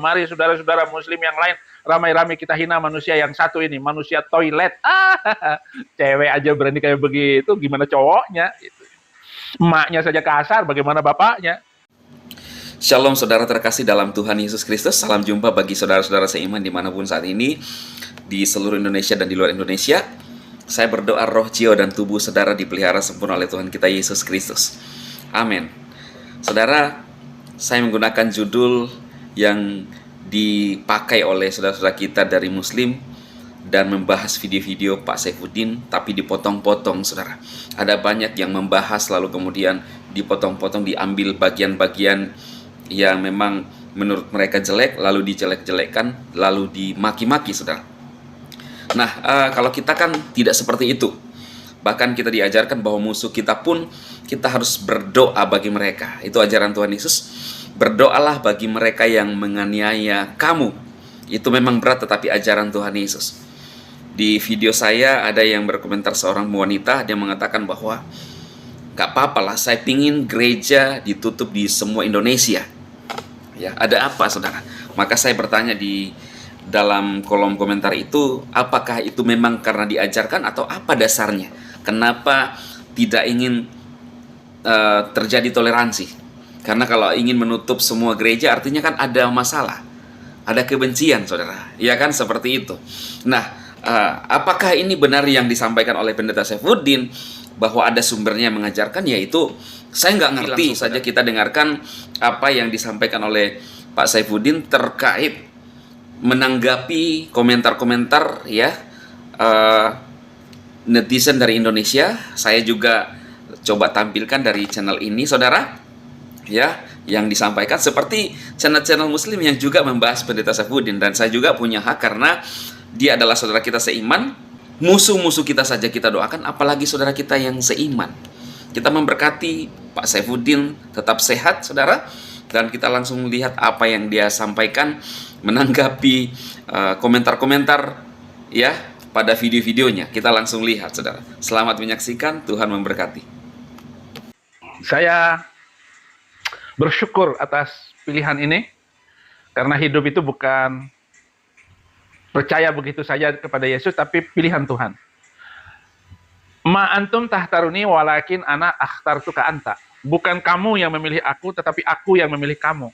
mari saudara-saudara muslim yang lain, ramai-ramai kita hina manusia yang satu ini, manusia toilet. Cewek aja berani kayak begitu, gimana cowoknya? Gitu. Emaknya saja kasar, bagaimana bapaknya? Shalom saudara terkasih dalam Tuhan Yesus Kristus. Salam jumpa bagi saudara-saudara seiman dimanapun saat ini, di seluruh Indonesia dan di luar Indonesia. Saya berdoa roh, jiwa, dan tubuh saudara dipelihara sempurna oleh Tuhan kita Yesus Kristus. Amin. Saudara, saya menggunakan judul yang dipakai oleh saudara-saudara kita dari Muslim dan membahas video-video Pak Saifuddin, tapi dipotong-potong, saudara. Ada banyak yang membahas lalu kemudian dipotong-potong, diambil bagian-bagian yang memang menurut mereka jelek, lalu dijelek-jelekkan, lalu dimaki-maki, saudara. Nah, kalau kita kan tidak seperti itu. Bahkan kita diajarkan bahwa musuh kita pun kita harus berdoa bagi mereka. Itu ajaran Tuhan Yesus. Berdoalah bagi mereka yang menganiaya kamu. Itu memang berat, tetapi ajaran Tuhan Yesus. Di video saya ada yang berkomentar, seorang wanita, dia mengatakan bahwa gak apa-apa lah, saya pingin gereja ditutup di semua Indonesia. Ya, ada apa, saudara? Maka saya bertanya di dalam kolom komentar itu, apakah itu memang karena diajarkan atau apa dasarnya? Kenapa tidak ingin terjadi toleransi? Karena kalau ingin menutup semua gereja artinya kan ada masalah, ada kebencian, saudara. Ya kan, seperti itu. Nah, apakah ini benar yang disampaikan oleh Pendeta Saifuddin bahwa ada sumbernya mengajarkan? Yaitu saya nggak ngerti saja. Kita dengarkan apa yang disampaikan oleh Pak Saifuddin terkait menanggapi komentar-komentar ya netizen dari Indonesia. Saya juga coba tampilkan dari channel ini, saudara, ya, yang disampaikan seperti channel-channel Muslim yang juga membahas Pendeta Saifuddin. Dan saya juga punya hak karena dia adalah saudara kita seiman. Musuh-musuh kita saja kita doakan, apalagi saudara kita yang seiman. Kita memberkati Pak Saifuddin tetap sehat, saudara. Dan kita langsung lihat apa yang dia sampaikan menanggapi komentar-komentar ya pada video-videonya. Kita langsung lihat, saudara. Selamat menyaksikan, Tuhan memberkati. Saya bersyukur atas pilihan ini, karena hidup itu bukan percaya begitu saja kepada Yesus, tapi pilihan Tuhan. Ma antum tahtaruni walakin ana akhtartuka anta. Bukan kamu yang memilih aku, tetapi aku yang memilih kamu.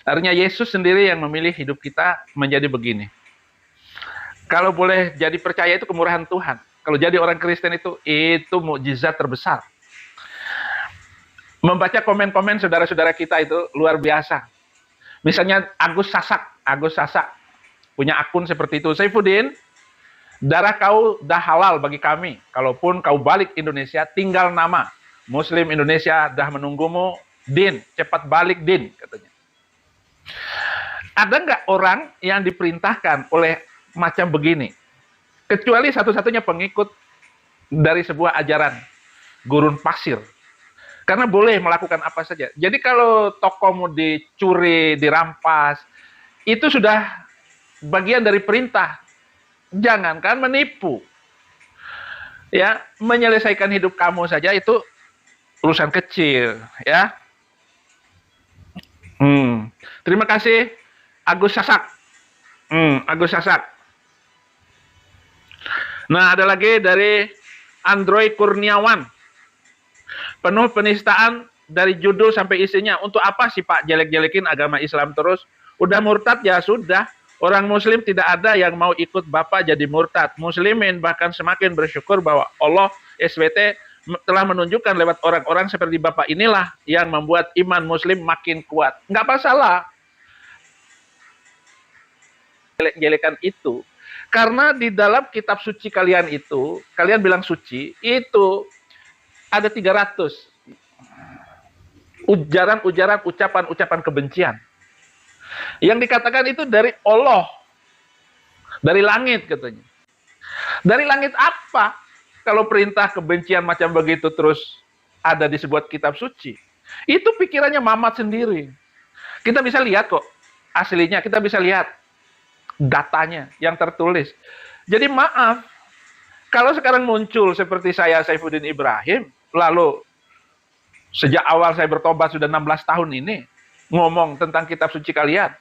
Artinya Yesus sendiri yang memilih hidup kita menjadi begini. Kalau boleh jadi percaya itu kemurahan Tuhan. Kalau jadi orang Kristen itu mukjizat terbesar. Membaca komen-komen saudara-saudara kita itu luar biasa. Misalnya Agus Sasak punya akun seperti itu. Saifuddin, darah kau dah halal bagi kami. Kalaupun kau balik Indonesia, tinggal nama. Muslim Indonesia dah menunggumu, Din, cepat balik Din, katanya. Ada nggak orang yang diperintahkan oleh macam begini? Kecuali satu-satunya pengikut dari sebuah ajaran gurun pasir. Karena boleh melakukan apa saja. Jadi kalau tokomu dicuri, dirampas, itu sudah bagian dari perintah. Jangankan menipu. Ya, menyelesaikan hidup kamu saja itu urusan kecil, ya. Terima kasih Agus Sasak. Agus Sasak. Nah, ada lagi dari Android Kurniawan. Penuh penistaan dari judul sampai isinya. Untuk apa sih Pak jelek-jelekin agama Islam terus? Udah murtad ya sudah. Orang Muslim tidak ada yang mau ikut Bapak jadi murtad. Muslimin bahkan semakin bersyukur bahwa Allah SWT telah menunjukkan lewat orang-orang seperti Bapak inilah yang membuat iman Muslim makin kuat. Nggak masalah jelek-jelekan itu. Karena di dalam kitab suci kalian itu, kalian bilang suci, itu ada 300 ujaran-ujaran, ucapan-ucapan kebencian. Yang dikatakan itu dari Allah. Dari langit katanya. Dari langit apa? Kalau perintah kebencian macam begitu terus ada di sebuah kitab suci. Itu pikirannya Mamat sendiri. Kita bisa lihat kok aslinya, kita bisa lihat datanya yang tertulis. Jadi maaf, kalau sekarang muncul seperti saya, Saifuddin Ibrahim, lalu sejak awal saya bertobat sudah 16 tahun ini, ngomong tentang kitab suci kalian.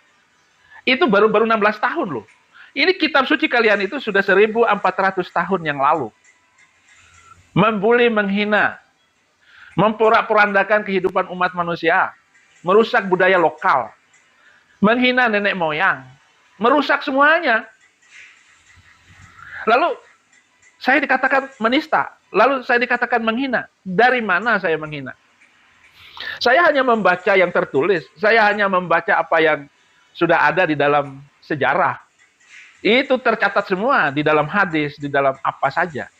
Itu baru 16 tahun loh. Ini kitab suci kalian itu sudah 1400 tahun yang lalu. Membuli, menghina, memporak-porandakan kehidupan umat manusia, merusak budaya lokal, menghina nenek moyang, merusak semuanya. Lalu saya dikatakan menista, lalu saya dikatakan menghina. Dari mana saya menghina? Saya hanya membaca yang tertulis, saya hanya membaca apa yang sudah ada di dalam sejarah. Itu tercatat semua di dalam hadis, di dalam apa saja.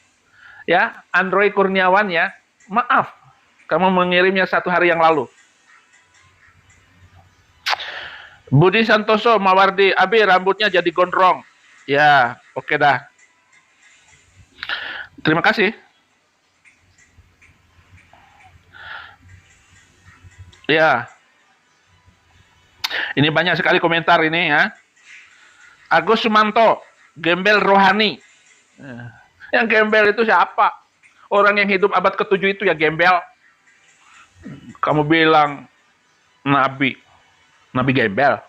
Ya, Androy Kurniawan ya, maaf, kamu mengirimnya 1 hari yang lalu. Budi Santoso, Mawardi, Abi rambutnya jadi gondrong. Ya, oke dah. Terima kasih. Ya, ini banyak sekali komentar ini ya. Agus Sumanto, gembel rohani. Yang gembel itu siapa? Orang yang hidup abad ke-7 itu ya gembel. Kamu bilang nabi gembel.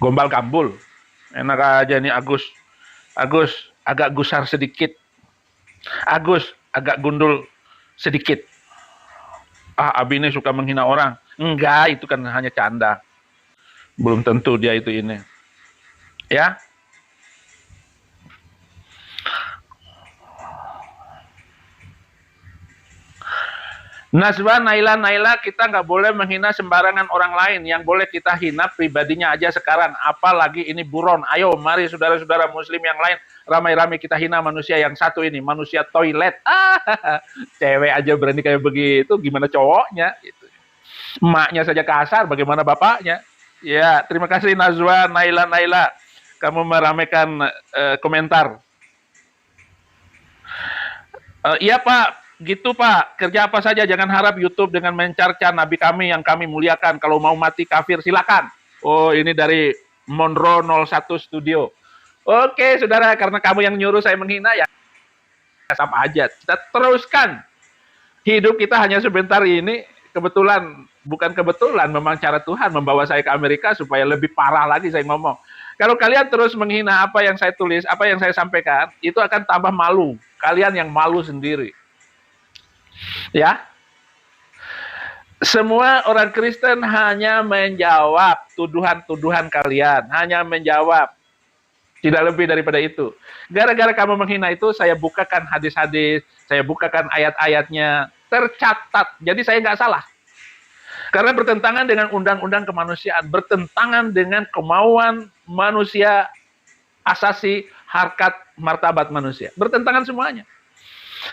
Gombal gambul. Enak aja nih Agus. Agus agak gusar sedikit. Agus agak gundul sedikit. Abi ini suka menghina orang. Enggak, itu kan hanya canda. Belum tentu dia itu ini. Ya. Nazwa, Naila, kita nggak boleh menghina sembarangan orang lain. Yang boleh kita hina pribadinya aja sekarang. Apalagi ini buron. Ayo, mari saudara-saudara muslim yang lain. Ramai-ramai kita hina manusia yang satu ini. Manusia toilet. Cewek aja berani kayak begitu. Gimana cowoknya? Gitu. Emaknya saja kasar, bagaimana bapaknya? Ya, terima kasih Nazwa, Naila. Kamu meramaikan komentar. Iya Pak. Gitu Pak, kerja apa saja, jangan harap YouTube dengan mencarca nabi kami yang kami muliakan. Kalau mau mati kafir silakan. Oh, ini dari Monroe 01 Studio. Oke saudara, karena kamu yang nyuruh saya menghina ya sama aja. Kita teruskan. Hidup kita hanya sebentar ini. Bukan kebetulan, memang cara Tuhan membawa saya ke Amerika supaya lebih parah lagi saya ngomong. Kalau kalian terus menghina apa yang saya tulis, apa yang saya sampaikan, itu akan tambah malu. Kalian yang malu sendiri. Ya, semua orang Kristen hanya menjawab tuduhan-tuduhan kalian, hanya menjawab, tidak lebih daripada itu. Gara-gara kamu menghina itu, saya bukakan hadis-hadis, saya bukakan ayat-ayatnya, tercatat. Jadi saya nggak salah. Karena bertentangan dengan undang-undang kemanusiaan, bertentangan dengan kemauan manusia, asasi, harkat, martabat manusia. Bertentangan semuanya.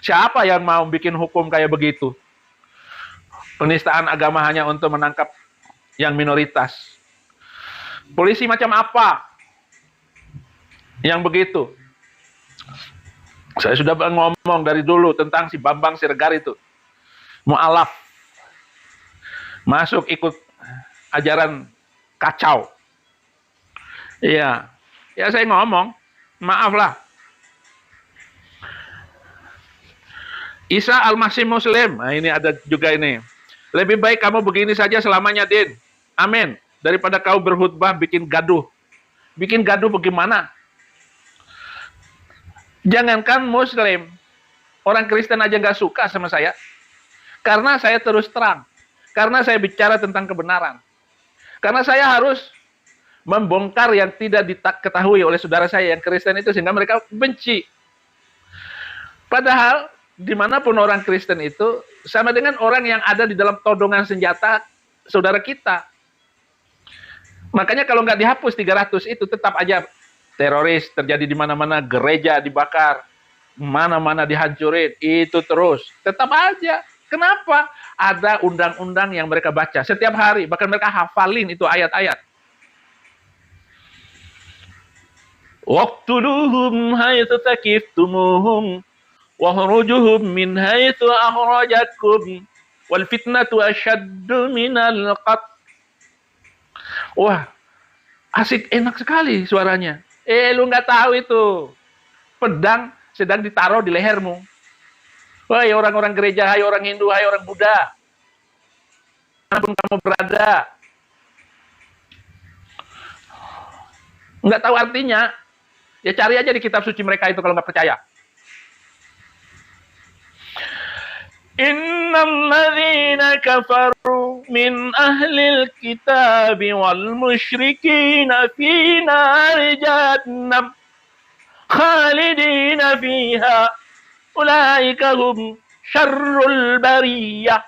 Siapa yang mau bikin hukum kayak begitu? Penistaan agama hanya untuk menangkap yang minoritas. Polisi macam apa yang begitu? Saya sudah ngomong dari dulu tentang si Bambang Siregar itu. Mu'alaf. Masuk ikut ajaran kacau. Iya. Ya saya ngomong, maaflah. Isa Al-Masih Muslim. Nah, ini ada juga ini. Lebih baik kamu begini saja selamanya, Din. Amin. Daripada kau berkhutbah bikin gaduh. Bikin gaduh bagaimana? Jangankan Muslim. Orang Kristen aja nggak suka sama saya. Karena saya terus terang. Karena saya bicara tentang kebenaran. Karena saya harus membongkar yang tidak diketahui oleh saudara saya yang Kristen itu sehingga mereka benci. Padahal dimanapun orang Kristen itu sama dengan orang yang ada di dalam todongan senjata saudara kita. Makanya kalau nggak dihapus 300 itu tetap aja teroris terjadi di mana-mana, gereja dibakar, mana-mana dihancurin, itu terus. Tetap aja. Kenapa? Ada undang-undang yang mereka baca setiap hari, bahkan mereka hafalin itu ayat-ayat. Waqtuluhum haitsu taqiftumuhum wahrujuhum min haitsu akhrajakum wal fitnatu asyaddu minal qatl. Wah, asik, enak sekali suaranya. Lu nggak tahu itu. Pedang sedang ditaruh di lehermu. Wahai orang-orang gereja, hai orang Hindu, hai orang Buddha. Dimanapun kamu berada. nggak tahu artinya, ya cari aja di kitab suci mereka itu kalau nggak percaya. Innal ladzina kafaru min ahlil kitab wal musyrikin fi nari jahannam khalidina fiha ulaika hum syarrul bariyah.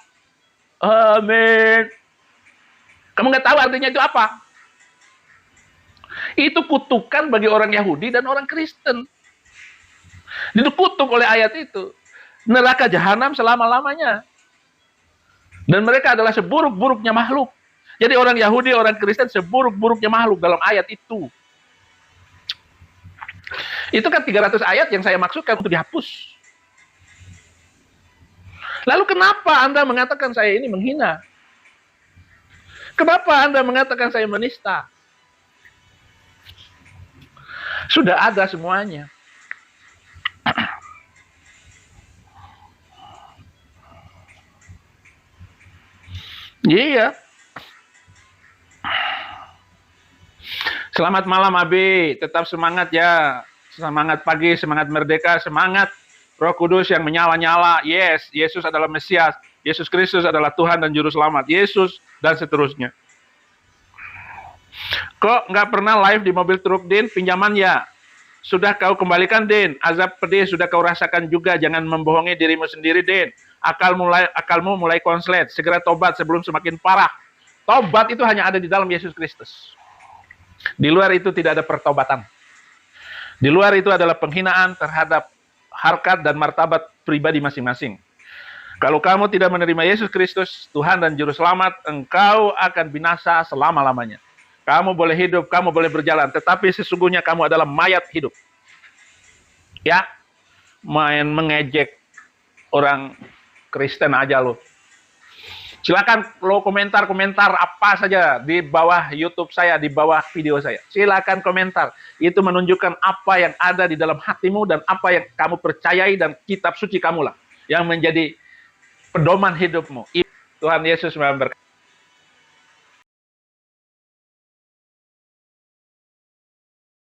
Amin. Kamu nggak tahu artinya itu apa? Itu kutukan bagi orang Yahudi dan orang Kristen. Dikutuk oleh ayat itu. Neraka jahanam selama-lamanya. Dan mereka adalah seburuk-buruknya makhluk. Jadi orang Yahudi, orang Kristen seburuk-buruknya makhluk dalam ayat itu. Itu kan 300 ayat yang saya maksudkan untuk dihapus. Lalu kenapa Anda mengatakan saya ini menghina? Kenapa Anda mengatakan saya menista? Sudah ada semuanya. Iya. Selamat malam Abi, tetap semangat ya. Semangat pagi, semangat merdeka, semangat Roh Kudus yang menyala-nyala. Yes, Yesus adalah Mesias. Yesus Kristus adalah Tuhan dan Juru Selamat. Yesus dan seterusnya. Kok nggak pernah live di mobil truk, Din? Pinjaman ya? Sudah kau kembalikan, Din. Azab pedih sudah kau rasakan juga. Jangan membohongi dirimu sendiri, Din. Akalmu mulai konslet. Segera tobat sebelum semakin parah. Tobat itu hanya ada di dalam Yesus Kristus. Di luar itu tidak ada pertobatan. Di luar itu adalah penghinaan terhadap harkat dan martabat pribadi masing-masing. Kalau kamu tidak menerima Yesus Kristus, Tuhan dan Juru Selamat, engkau akan binasa selama-lamanya. Kamu boleh hidup, kamu boleh berjalan, tetapi sesungguhnya kamu adalah mayat hidup. Ya, main mengejek orang Kristen aja lo. Silakan lo komentar-komentar apa saja di bawah YouTube saya, di bawah video saya. Silakan komentar. Itu menunjukkan apa yang ada di dalam hatimu dan apa yang kamu percayai dan kitab suci kamu lah yang menjadi pedoman hidupmu. Tuhan Yesus memberkati.